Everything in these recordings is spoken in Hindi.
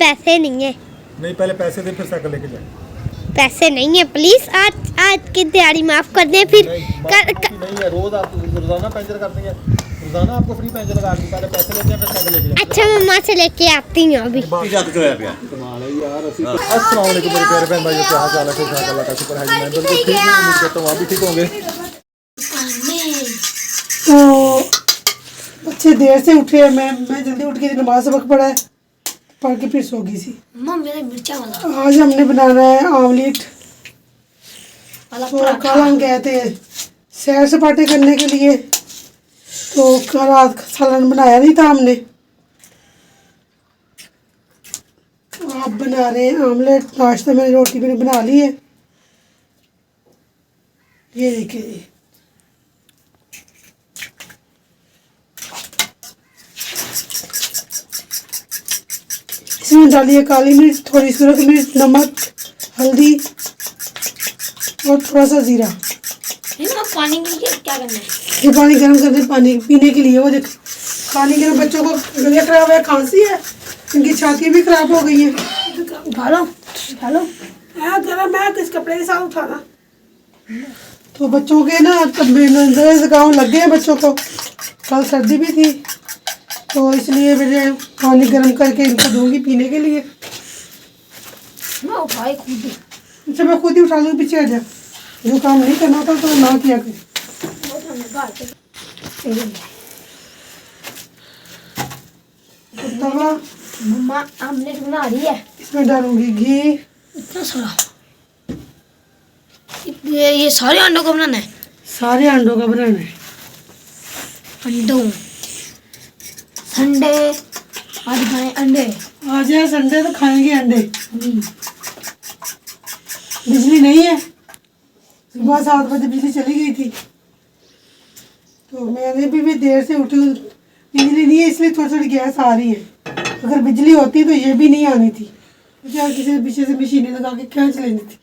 पैसे नहीं है। नहीं पहले पैसे दे फिर साइकिल लेके जाए। पैसे नहीं है प्लीज, आज की दिहाड़ी माफ कर दे फिर। नहीं है, रोज आप रोजाना पंचर करते हैं, रोजाना आपको फ्री पंचर लगा दी, पहले पैसे लेते हैं फिर साइकिल लेके जाए। अच्छा मम्मा से लेके आती हूँ अभी। कमाल है यार। अस्सलाम वालेकुम मेरे प्यारे बहन भाइयों, क्या हाल है? फिर अल्लाह का शुक्र है मैं बिल्कुल ठीक हूं, उम्मीद करता हूं आप भी ठीक होंगे। तो बच्चे देर से उठे हैं, मैं जल्दी उठ के नमाज सबक पढ़ा है, पढ़ के फिर सो गई थी। आज हमने बनाना है आमलेट। तो कल हम गए थे सैर सपाटे करने के लिए, तो कल रात का सालन बनाया नहीं था हमने। आप बना रहे हैं आमलेट। नाश्ता मैंने रोटी मैंने बना ली है, ये देखिए जी। इसमें डालिए काली मिर्च, थोड़ी सूरज मिर्च, नमक, हल्दी और थोड़ा सा जीरा। पानी क्या करना है? ये पानी गर्म करने पानी पीने के लिए। वो देख पानी गर्म, बच्चों को गले खराब है, खांसी है, इनकी छाती भी खराब हो गई है। उठा लो गर्म है, किस कपड़े के साथ उठाना। तो बच्चों के ना नजर जुकाम लग गए हैं बच्चों को, कल सर्दी भी थी, तो इसलिए मैंने पानी गर्म करके इनको दूंगी पीने के लिए। अच्छा मैं खुद ही उठा लूँगी, पीछे आ जा। जो काम नहीं करना था तो ना किया कर। तवा मम्मा आमलेट बना रही है, इसमें डालूंगी घी। इतना सारा? ये सारे अंडों को बनाना है? सारे अंडों का बनाना है। अंडों संडे आज खाए अंडे। आज है संडे तो खाएंगे अंडे। बिजली नहीं है, सुबह 7 बजे बिजली चली गई थी, तो मैंने भी देर से उठी हूँ। बिजली नहीं है इसलिए थोड़ी थोड़ी गैस आ रही है, अगर बिजली होती तो ये भी नहीं आनी थी, मुझे किसी ने पीछे से मशीनें लगा के खींच लेनी थी।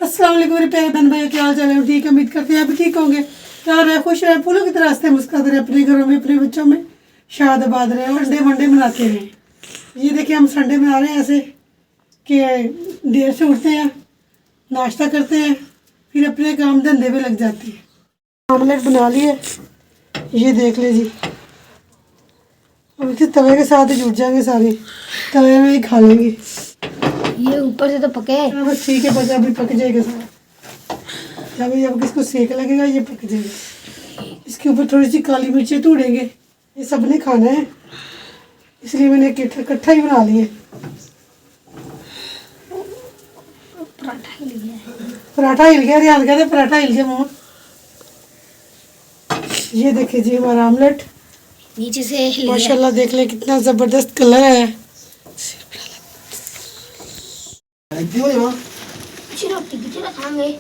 अस्सलाम वालेकुम मेरे प्यारे बहन भाई, क्या हाल चाल है? ठीक है, उम्मीद करते हैं आप भी ठीक होंगे। क्या रहे, खुश रहे, फूलों की तरह हंसते मुस्कुराते रहे, अपने घरों में अपने बच्चों में शाद आबाद रहे, अंडे वंडे बनाते रहे। ये देखिए हम संडे बना रहे हैं ऐसे कि देर से उठते हैं, नाश्ता करते हैं, फिर अपने काम धंधे पे लग जाते हैं। आमलेट बना लिए, ये देख ले जी। अब इसे तवे के साथ ही जुट जाएंगे सारे, तवे में ही खा लेंगे। ये ऊपर से तो पके है। बस ठीक है, पका भी पक जाएगा सारा। जब किसको सेक लगेगा ये पक जाएगा। इसके ऊपर थोड़ी सी काली मिर्चें तोड़ेंगे, ये सब ने खाना है इसलिए मैंने इकट्ठा ही बना लिए। पराठा हिल गया, ध्यान कहते पराठा हिल गया मुँह। ये देखिए जी हमारा आमलेट नीचे से माशाल्लाह, देख ले कितना जबरदस्त कलर है। खाएंगे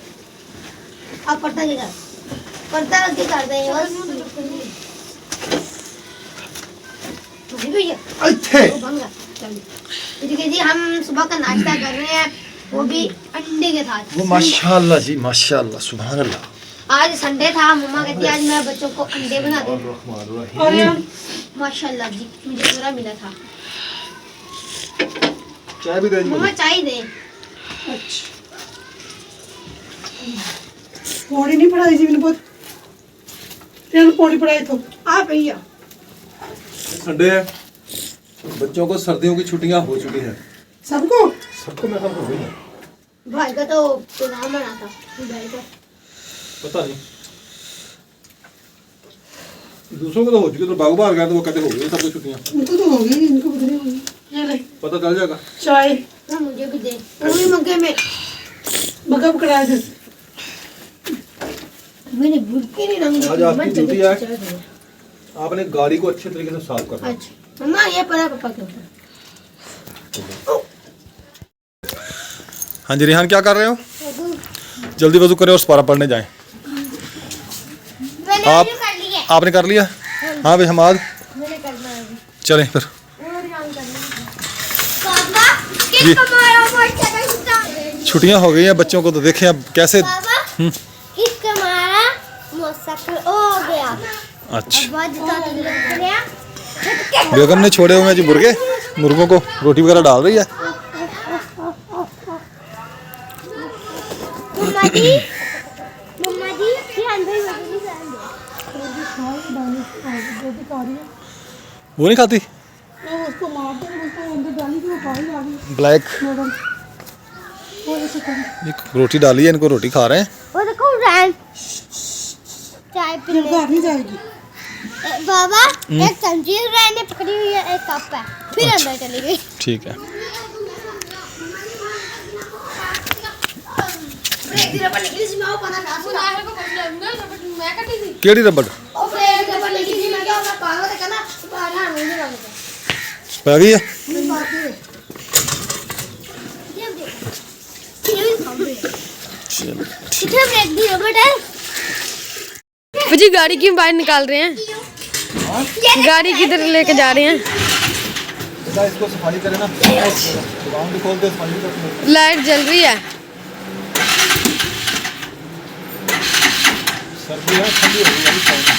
आप पड़ता के कर देंगे जी। हम सुबह का नाश्ता कर रहे हैं, वो भी अंडे के साथ। वो माशाल्लाह जी, माशाल्लाह, सुभान अल्लाह। आज संडे था, मम्मा कहती आज मैं बच्चों को अंडे बना दूं। माशाल्लाह जी, मुझे पूरा मिला था। चाय भी दे मम्मा चाय दे। अच्छा पौड़ी नहीं पढ़ाई जी मैंने बहुत, पौड़ी पढ़ाई तो आप भैया। संडे है, बच्चों को सर्दियों की छुट्टियां हो चुकी हैं। सबको मेरे ख्याल हो गई है। भाई का तो प्रोग्राम बना था, भाई का पता नहीं, दूसरों को तो हो चुकी, तो बागो बाहर गए तो वो कहते हो गई सबको छुट्टियां। उनको तो हो गई, इनको पता नहीं होगी। ये ले पता चल जाएगा। चाय मुझे भी दे, वो भी मग्गे में मग्गा पकड़ा दे। मैंने भूल के नहीं रंग। आज आपकी ड्यूटी है, आपने गाड़ी को अच्छे तरीके से साफ करना। अच्छा मम्मा ये पड़ा पापा के ऊपर। हाँ जी रिहान, क्या कर रहे हो? जल्दी वजू करें और पारा पढ़ने जाएं। आप आपने कर लिया? हाँ भाई हमाद, चलें फिर जी। छुट्टियां हो गई हैं बच्चों को, तो देखें अब कैसे। हो गया। अच्छा बेगम ने छोड़े हुए हैं जी मुर्गे, मुर्गों को रोटी वगैरह डाल रही है। वो नहीं खाती उसको मारते हैं, उसको अंदर डाली तो वो बाहर आ गई ब्लैक। मैडम। वो ऐसे कर रोटी डाली है, इनको रोटी खा रहे हैं। वो देखो रैन चाय फिर पीने घर नहीं जाएगी। बाबा एक संजीव रैन ने पकड़ी हुई है, एक कप है, फिर अंदर चली गई। ठीक है। केड़ी रबड़ पै गई है। जी गाड़ी क्यों बाहर निकाल रहे हैं? गाड़ी किधर लेके जा रहे हैं? इसको सफाई करें ना, दुकान भी खोल दे, सफाई भी करते। लाइट जल रही है। सर्दी है, ठंडी हो गई है।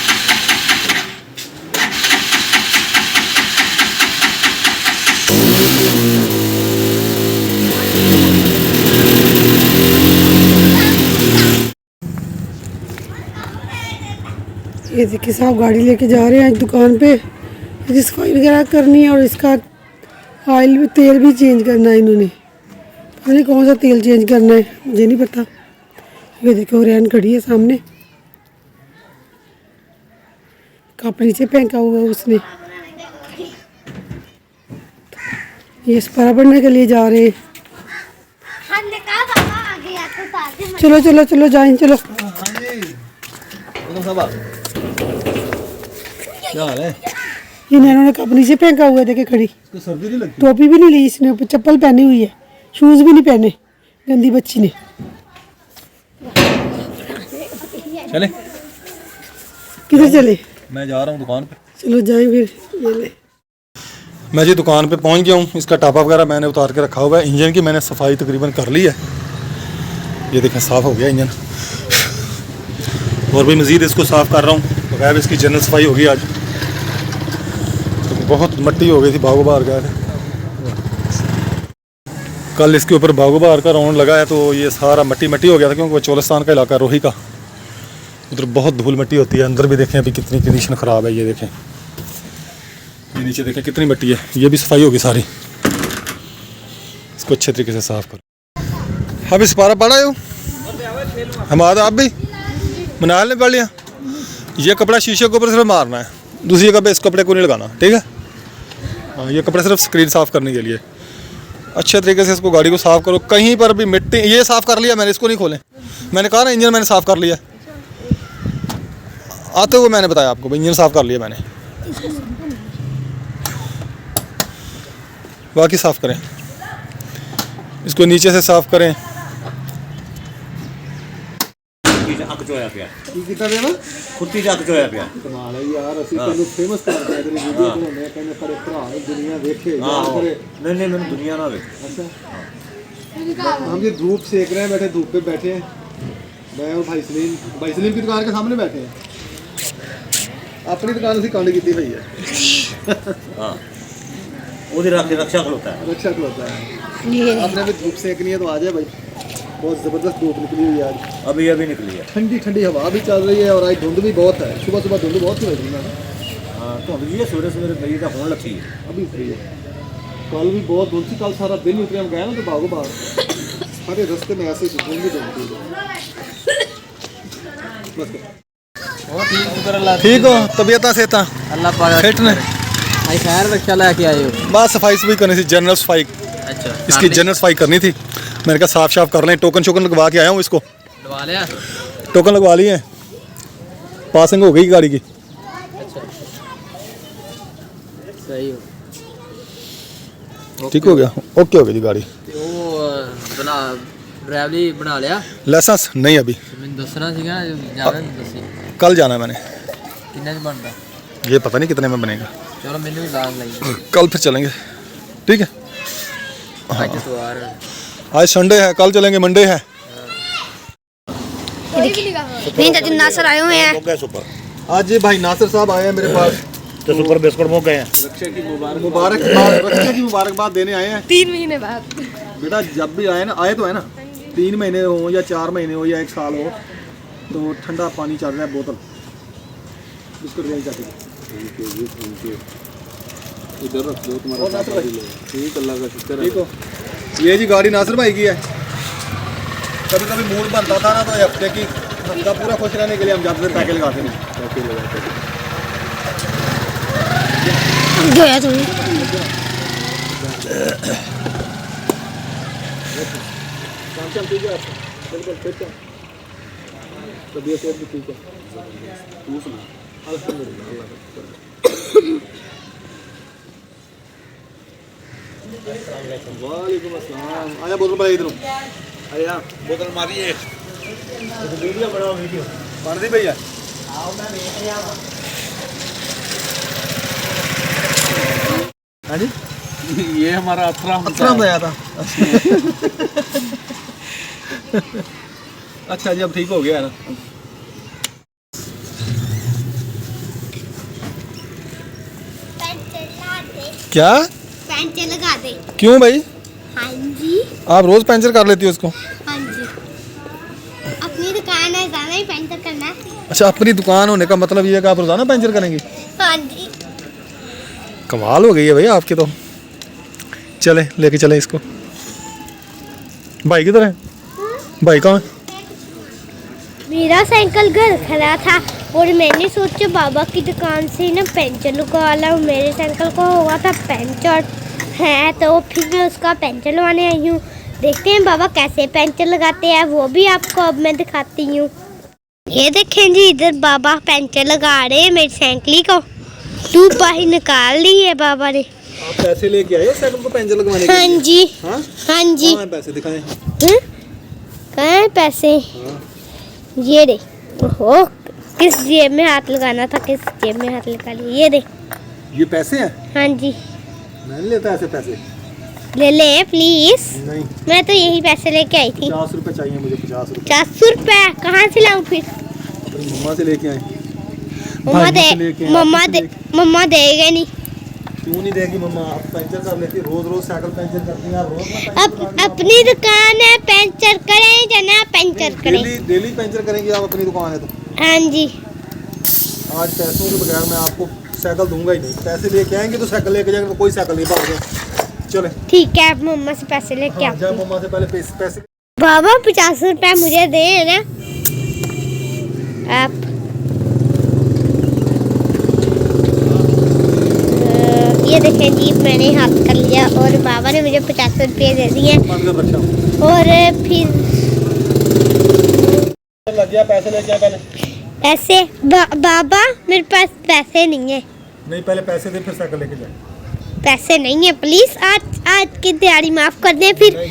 ये देखिए साहब गाड़ी लेके जा रहे हैं दुकान पे, इसकी सफाई वगैरह करनी है और इसका ऑयल भी, तेल भी चेंज करना है इन्होंने। पता नहीं कौन सा तेल चेंज करना है, मुझे नहीं पता। ये देखो रैन खड़ी है सामने, कप नीचे फेंका हुआ है उसने। ये स्पारा पढ़ने के लिए जा रहे हैं। हमने कहा पापा आ गया तो ताजे चलो चलो चलो जाएं, चलो। क्या हाल है? इन्होंने कप नीचे फेंका हुआ है, देखे खड़ी। इसको सर्दी नहीं लगती? टोपी भी नहीं ली इसने, चप्पल पहनी हुई है, शूज भी नहीं पहने, गंदी बच्ची ने। चले, किधर चले? मैं जा रहा हूँ दुकान पे। चलो जाएं फिर। ये ले। मैं जी दुकान पे पहुंच गया हूँ। इसका टापा वगैरह मैंने उतार के रखा हुआ है। इंजन की मैंने सफाई तकरीबन कर ली है। ये देखें साफ़ हो गया इंजन। और भी मज़ीद इसको साफ़ कर रहा हूँ, बगैर इसकी जनरल सफाई होगी आज। तो बहुत मट्टी हो गई थी, बागो बाहर गए थे कल। इसके ऊपर बागो बाहर का राउंड लगा है तो ये सारा मट्टी मट्टी हो गया था, क्योंकि वो चोलिस्तान का इलाका रोही का, उधर बहुत धूल मिट्टी होती है। अंदर भी देखें अभी कितनी कंडीशन ख़राब है। ये देखें, ये नीचे देखें कितनी मिट्टी है। ये भी सफाई होगी सारी। इसको अच्छे तरीके से साफ़ करो। अब इस पारा पड़ा हो हमारा, आप भी मनाल ने पढ़ लिया। ये कपड़ा शीशे के ऊपर सिर्फ मारना है, दूसरी जगह पे इस कपड़े को नहीं लगाना, ठीक है? हाँ, ये कपड़ा सिर्फ स्क्रीन साफ़ करने के लिए। अच्छे तरीके से इसको गाड़ी को साफ़ करो। कहीं पर भी मिट्टी, ये साफ़ कर लिया मैंने, इसको नहीं खोलें। मैंने कहा ना इंजन मैंने साफ़ कर लिया, आते हुए मैंने बताया आपको, इंजन साफ़ कर लिया मैंने। बाकी साफ़ करें, इसको नीचे से साफ़ करें। ਅੱਗ ਚੋਇਆ ਪਿਆ ਕੀ ਕੀਤਾ ਵੇ ਨਾ ਖੁੱਤੀ ਚ ਅੱਗ ਚੋਇਆ ਪਿਆ ਕਮਾਲ ਹੈ ਯਾਰ। ਅਸੀਂ ਤੈਨੂੰ ਫੇਮਸ ਕਰ ਦਿਆ ਤੇਰੀ ਵੀਡੀਓ ਬਣਾਉਂਦੇ ਆ, ਕਹਿੰਦੇ ਤੇਰੇ ਭਰਾ ਨੂੰ ਦੁਨੀਆ ਵੇਖੇ ਯਾਰ ਕਰੇ। नहीं नहीं मैंने दुनिया ना वे अच्छा, हम ये धूप सेक रहे हैं, बैठे धूप पे बैठे हैं। मैं और भाई सलीम की दुकान के सामने बैठे हैं। अपनी दुकान ਅਸੀਂ ਕੰਡ ਕੀਤੀ ਪਈ ਹੈ। हाँ वो रक्षा खलोता है। रक्षा खलोता है। आपने भी धूप सेकनी है तो आ जाए भाई, बहुत ज़बरदस्त धूप निकली हुई है आज। अभी अभी निकली है। ठंडी ठंडी हवा भी चल रही है और आज धुंध भी बहुत है। सुबह सुबह धुंध बहुत ही हो रही है ना। हाँ तो अभी ये सवेरे सवेरे मेरी तो होने लगी है। अभी सही है। कल भी बहुत धुंध थी, कल सारा दिन उतरे हम गए ना तो बागो बाहर सारे रास्ते में ऐसे धुंध ही धुंध थी। ठीक हो? तबीयत से था अल्लाह पाक फिट ने खैर रक्षा लेके आए हो। बस सफाई सफाई करनी थी, जनरल सफाई। अच्छा इसकी जनरल सफाई करनी थी। मैंने कहा साफ साफ कर लें। टोकन शोकन लगवा के आया हूँ इसको। लगवा लिया? टोकन लगवा लिए हैं, पासिंग हो गई गाड़ी की। अच्छा सही हो, ठीक हो गया, ओके हो गई जी गाड़ी। ਤੇ ਉਹ ਬਣਾ ਡਰਾਈਵਰੀ ਬਣਾ ਲਿਆ? लाइसेंस नहीं अभी, ਮੈਨੂੰ ਦੱਸਣਾ ਸੀਗਾ ਜਾਣਾ ਨਹੀਂ ਦੱਸੀ। कल जाना है मैंने। ਕਿੰਨੇ ਚ ਬਣਦਾ? ये पता नहीं कितने में बनेगा, ਚਲੋ ਮੈਨੂੰ ਵੀ ਲਾਣ ਲਈ। कल फिर चलेंगे, ठीक है? ਅੱਜ ਸਵਾਰ आज संडे है, कल चलेंगे, मंडे है। नहीं नासर आए हुए हैं। आज ये भाई नासिर साहब आए हैं मेरे पास। तो सुपर बिस्कुट मुक गए हैं। रक्षा की मुबारकबाद देने आए हैं 3 महीने बाद। बेटा। जब भी आए ना, आए तो है ना, 3 महीने हो या 4 महीने हो या 1 साल हो, तो ठंडा पानी चल रहा है, बोतल बिस्कुट रेल जाती है। इधर रख दो तुम्हारा। ठीक, अल्लाह का शुक्र है। ठीक हो। ये जी गाड़ी नासिर भाई की है। कभी कभी मूड बनता था ना, तो हफ्ते की हफ्ता पूरा खुश रहने के लिए हम जाते थे, पैके लगाते नहीं, पैके लगाते थे। गया तुम्हें काम ठीक है आपका? बिल्कुल ठीक है। तबीयत भी ठीक है। तू सुना? अल्हम्दुलिल्लाह, अल्लाह का शुक्र है। वालेकुम अस्सलाम। आया बोतल भाई इधर आया, बोतल मारिए। वीडियो बनाओ, वीडियो बन दी भैया। हाँ जी, ये हमारा अथराम आया था। अच्छा जी, अब ठीक हो गया है ना? क्या पैंचर लगा दे। क्यों भाई? हाँ जी, आप रोज पंचर कर लेती हो उसको? हाँ जी। अपनी दुकान है, जाना ही पैंचर करना है। अच्छा, अपनी दुकान होने का मतलब ये है कि आप रोजाना पंचर करेंगे? हाँ जी। कमाल हो गई है भाई आपकी तो। चले, लेके चले इसको। भाई किधर है? भाई कहाँ है? मेरा साइकिल घर खड़ा था और मैंने सोचा बाबा की दुकान से ना पंचर लगा लाऊं। मेरे साइकिल को हुआ था पंचर है, तो फिर मैं उसका पंचर लगवाने आई हूँ। देखते हैं बाबा कैसे पंचर लगाते हैं, वो भी आपको अब मैं दिखाती हूँ। ये देखें जी, इधर बाबा पंचर लगा रहे हैं मेरी साइकिल को। ट्यूब बाहर निकाल दी है बाबा ने। आप पैसे लेके आए हो साइकिल को पंचर लगवाने के हाँ लिए? जी, हाँ? हाँ जी। कहाँ हैं पैसे दिखाएं। कहाँ हैं पैसे? ये दे। ओहो, किस जेब में हाथ लगाना था, किस जेब में हाथ लगा लिया। ये दे। ये पैसे हैं? हाँ जी, मैं नहीं लेता ऐसे पैसे। ले ले प्लीज। नहीं, मैं तो यही पैसे लेके आई थी। 50 रुपए चाहिए मुझे। 50 रुपए 400 रुपए कहाँ से लाऊं फिर? अपनी मम्मा से लेके आए। मम्मा भाइयों दे, से लेके आए, मम्मा आपसे दे, लेके- मम्मा देगा नहीं। क्यों नहीं देगी मम्मा? आप पंचर कर लेती, रोज रोज साइकिल पंचर करती हैं। आप रोज ना पंचर अब अपनी दुकान है, पंचर करें जना पंचर करें। डेली डेली पंचर करेंगे आप? अपनी दुकान है तो हाँ जी। आज पैसों के बगैर मैं आपको साइकिल दूंगा ही नहीं। पैसे लेके आएंगे तो साइकिल लेके जाएंगे, तो कोई साइकिल नहीं भाग जाए। चले, ठीक है, आप मम्मा से पैसे लेके हाँ, आओ। जाओ मम्मा से पहले पैसे। बाबा 50 रुपए मुझे दे ना आप। ये देखें जी, मैंने हाथ कर लिया और बाबा ने मुझे 50 रुपये दे दिए। बंद कर रखा और फिर लग गया। पैसे लेके आए पहले। पैसे बाबा मेरे पास पैसे नहीं है। नहीं, पहले पैसे दे, फिर साइकिल लेके जाए। पैसे नहीं है, प्लीज आज की दिहाड़ी माफ कर दें। फिर नहीं,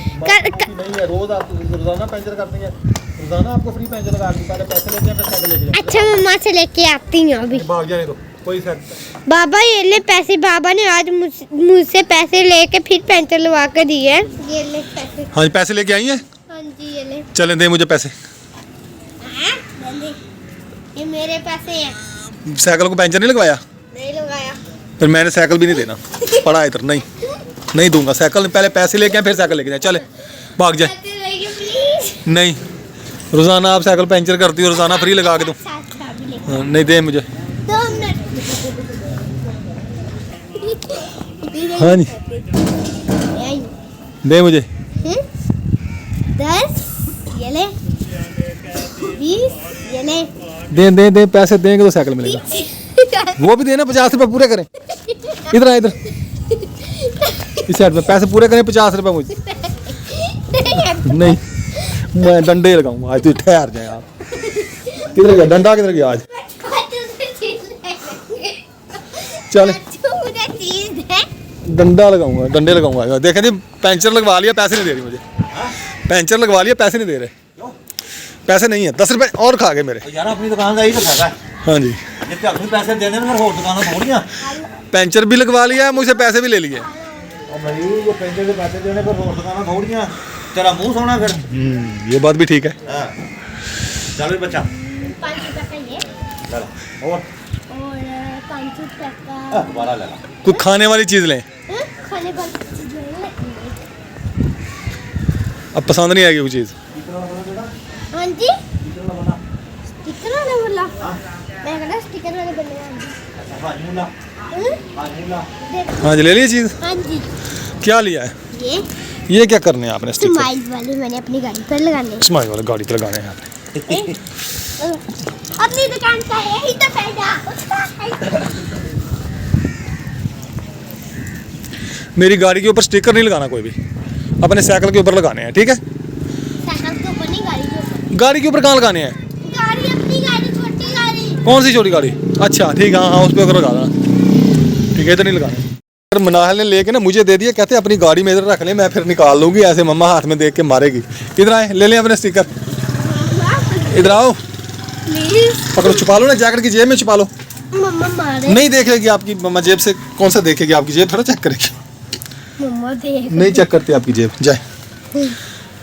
नहीं है। रोज आप रोजाना पंचर करती हैं, रोजाना आपको फ्री पंचर लगा दी। पहले पैसे लेके आए, फिर साइकिल लेके जाए। अच्छा, मम्मा से लेके आती हूँ अभी। भाग जाने दो, कोई साइकिल। बाबा ये ले पैसे। बाबा ने आज मुझसे पैसे लेके फिर पंचर लगा के दिए। ये ले पैसे। हाँ जी, पैसे लेके आई हैं? हाँ जी, ये ले। चलें, दे मुझे पैसे। हाँ, ले। ये मेरे पैसे हैं। साइकिल को पंचर नहीं लगवाया? नहीं लगाया। फिर मैंने साइकिल भी नहीं देना। पड़ा इधर। नहीं, नहीं दूंगा साइकिल। पहले पैसे लेके आए, फिर साइकिल लेके जाए। चले, भाग जाए। प्लीज। नहीं, रोजाना आप साइकिल पंचर करती हो, रोजाना फ्री लगा के दूं। हाँ, नहीं, दे मुझे। 2 मिनट। हाँ जी, दे मुझे। 10 ये ले, 20 ये ले। दे दे दे, पैसे देंगे तो साइकिल मिलेगा। वो भी देना। 50 रुपए पूरे करें। इधर आ, इधर इस साइड में पैसे पूरे करें। 50 रुपए मुझे। नहीं, मैं डंडे लगाऊंगा आज। तू ठहर जाए आप। किधर गया डंडा? किधर गया आज? चल, डंडा लगाऊंगा, डंडे लगाऊंगा। देखें जी, पंचर लगवा लिया, पैसे नहीं दे रही मुझे। पंचर लगवा लिया, पैसे नहीं दे रहे। पैसे नहीं है। 10 रुपए और खा गए मेरे। यार अपनी दुकान का ही तो फायदा है। हाँ जी, जितने अपने पैसे देने में फिर होर दुकानों थोड़ियां। पंचर भी लगवा लिया, मुझसे पैसे भी ले लिए। और भाई जो पैसे के पैसे देने पर होर दुकानों थोड़ियां। तेरा मुंह सोना फिर। ये बात भी ठीक है। हाँ। चल बच्चा, 5 रुपए का ये चल। और और 500 टका दोबारा ले ला। कोई खाने वाली चीज़ लें, खाने वाली चीज लेंगे। अब पसंद नहीं आएगी वो चीज़। हाँ जी स्टिकर वाले बोला मैं कहना स्टिकर वाले बनने हाँ जी ले ली चीज़। हाँ जी क्या लिया है? ये क्या करने हैं आपने? स्टिकर स्माइल वाले मैंने अपनी गाड़ी पर लगाने स्माइल वाले गाड़ी पे लगाने हैं आपने। अपनी दुकान का यही तो फायदा। मेरी गाड़ी के ऊपर स्टिकर नहीं लगाना कोई भी, अपने साइकिल के ऊपर लगाने हैं, ठीक है? साइकिल के ऊपर नहीं गाड़ी के ऊपर। गाड़ी के ऊपर कहाँ लगाने हैं? गाड़ी अपनी गाड़ी छोटी गाड़ी। कौन सी छोटी गाड़ी? अच्छा ठीक है, हाँ उस पर लगा देना, ठीक है? इधर नहीं लगाना। फिर मनाहल ने लेके ना मुझे दे दिया, कहते अपनी गाड़ी में इधर रख ले, मैं फिर निकाल लूँगी। ऐसे मम्मा हाथ में देख के मारेगी। इधर आए, ले लें अपने स्टिकर। इधर आओ, प्लीज पकड़ो, छुपा लो ना, जैकेट की जेब में छुपा लो। मम्मा मारे। नहीं देखेगी आपकी मम्मा जेब से, कौन सा देखेगी? आपकी जेब थोड़ा चेक करेगी। मम्मा देख नहीं चेक करती आपकी जेब। जाए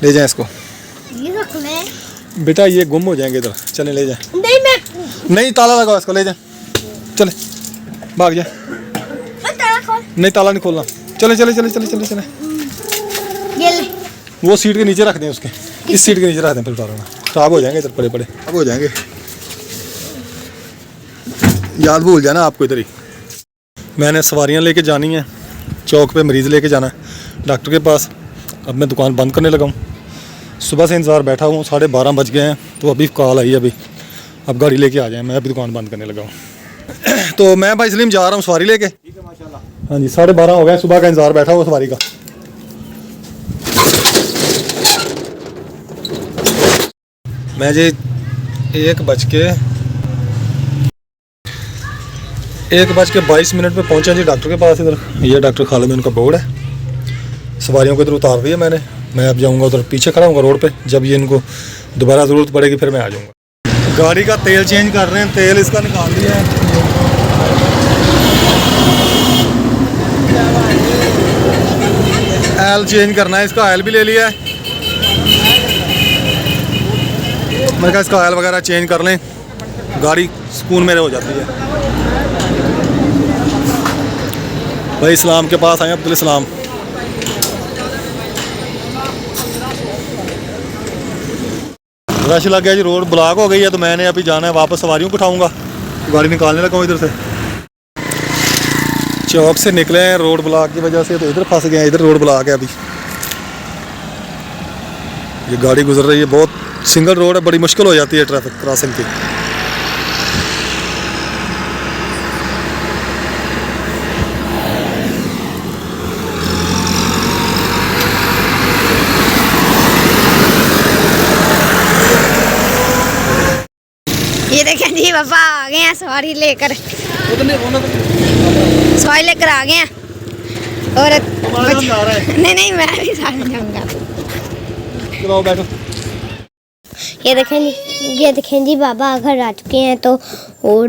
ले जाए इसको। ये रख ले। बेटा ये गुम हो जाएंगे इधर, चले ले जाए। नहीं मैं नहीं ताला लगाओ इसको, ले जाए, चले भाग जाए। ताला खोल। नहीं ताला नहीं खोलना, चले चले चले चले चले चले। ये ले। वो सीट के नीचे रख दें, उसके इस सीट के नीचे रख दें, फिर उतारना खराब हो जाएंगे इधर, पड़े पड़े खराब हो जाएंगे। याद भूल जाना आपको इधर ही। मैंने सवारियां लेके जानी है, चौक पे मरीज़ लेके जाना है डॉक्टर के पास। अब मैं दुकान बंद करने लगा हूँ। सुबह से इंतज़ार बैठा हूँ, 12:30 बज गए हैं, तो अभी कॉल आई अभी। अब गाड़ी लेके आ जाए, मैं अभी दुकान बंद करने लगा हूँ। तो मैं भाई इसलिए जा रहा हूँ सवारी लेके। हाँ जी 12:30 हो गए, सुबह का इंतज़ार बैठा हुआ सवारी का। मैं जी 1:22 पे पहुंचा जी डॉक्टर के पास। इधर ये डॉक्टर खालिद, उनका बोर्ड है। सवारियों को इधर उतार दिया मैंने। मैं अब जाऊंगा उधर, पीछे खड़ा हूँगा रोड पे। जब ये इनको दोबारा ज़रूरत पड़ेगी फिर मैं आ जाऊंगा। गाड़ी का तेल चेंज कर रहे हैं, तेल इसका निकाल दिया है। ऑयल चेंज करना है, इसका ऑयल भी ले लिया है। मैंने कहा इसका ऑयल वगैरह चेंज कर लें, गाड़ी सुकून में हो जाती है। भाई इस्लाम के पास आए, अब्दुल इस्लाम। रश लग गया जी, रोड ब्लॉक हो गई है, तो मैंने अभी जाना है वापस, सवारियों को उठाऊंगा। गाड़ी निकालने लगा हूँ इधर से। चौक से निकले हैं रोड ब्लॉक की वजह से, तो इधर फंस गए हैं। इधर रोड ब्लॉक है अभी। ये गाड़ी गुजर रही है, बहुत सिंगल रोड है, बड़ी मुश्किल हो जाती है ट्रैफिक क्रॉसिंग की। ये देखें जी पापा आ गए हैं सवारी लेकर, सवारी लेकर आ गए हैं। और नहीं नहीं मैं भी साथ में जाऊंगा। चलो बैठो। ये देखें जी बाबा घर आ चुके हैं। तो और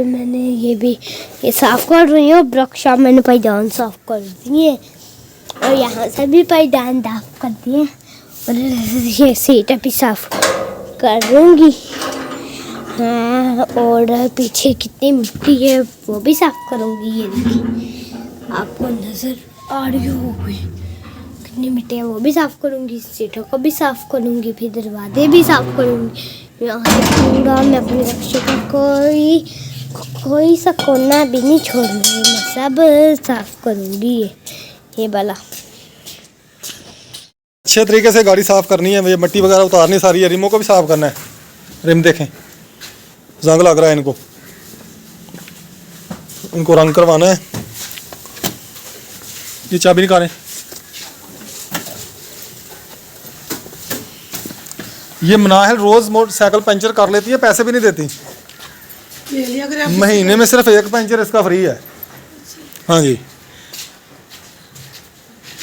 मैंने ये साफ कर रही हूँ। वर्कशॉप मैंने पायदान साफ कर दिए और यहाँ से भी पायदान साफ कर दिए और ये सीट अभी साफ करूँगी। हाँ और पीछे कितनी मिट्टी है वो भी साफ करूँगी। ये देखिए आपको नज़र आ रही होगी कितनी मिट्टी है, वो भी साफ करूँगी। सीटों को भी साफ करूँगी, फिर दरवाजे भी साफ करूँगी। यहाँ से पूरा मैं अपने रक्षा का कोई सा कोना भी नहीं छोड़ूंगी, मैं सब साफ करूँगी। ये वाला अच्छे तरीके से गाड़ी साफ करनी है, मुझे मिट्टी वगैरह उतारनी सारी है। रिमों को भी साफ करना है। रिम देखें जंग लग रहा है इनको, इनको रंग करवाना है। ये चाबी निकालें। ये मनाहिल रोज मोटरसाइकिल पंचर कर लेती है, पैसे भी नहीं देती। ले लिया अगर आप। महीने में सिर्फ एक पंचर इसका फ्री है। हाँ जी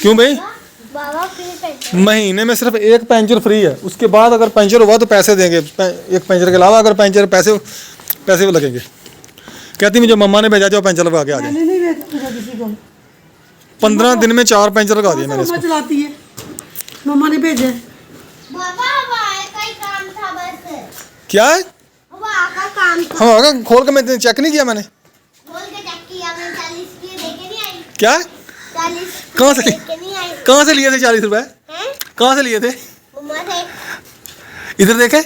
क्यों भाई? बाबा फिर महीने में सिर्फ एक पंचर फ्री है, उसके बाद अगर पंचर हुआ तो पैसे देंगे। एक पंचर के अलावा अगर पंचर पैसे लगेंगे। कहती मुझे मम्मा ने भेजा, जाओ पंचर लगा के आ जाए। मैंने नहीं भेजा किसी को। 15 दिन में 4 पंचर लगा दिए मैंने मम्मा इसको। चलाती है, मम्मा ने भेजा। बाबा हवा का ही काम था बस। क्या है? हवा का काम था। हाँ खोल के मैं चेक नहीं किया मैंने। बोल के चक्की आपने 40 की लेके नहीं आई। क्या 40 कहाँ से लेके नहीं आई कहाँ से लिए थे 40 रुपए? हैं? कहाँ से लिए थे? मम्मा से। इधर देखे,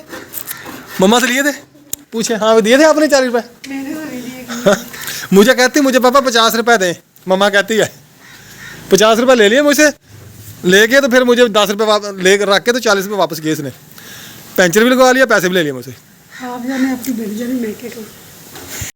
मम्मा से लिए थे, पूछे। हाँ दिए थे आपने 40 रुपए। मैंने तो नहीं लिए। मुझे कहती मुझे पापा 50 रुपए दें, मम्मा कहती है 50 रुपए ले लिए मुझसे, लेके तो फिर मुझे 10 रुपए ले रख के तो 40 रुपए वापस किए इसने। पंचर भी लगवा लिया, पैसे भी ले लिए मुझसे। आप जाने आपकी बेटी जाने मैं क्या कहूँ।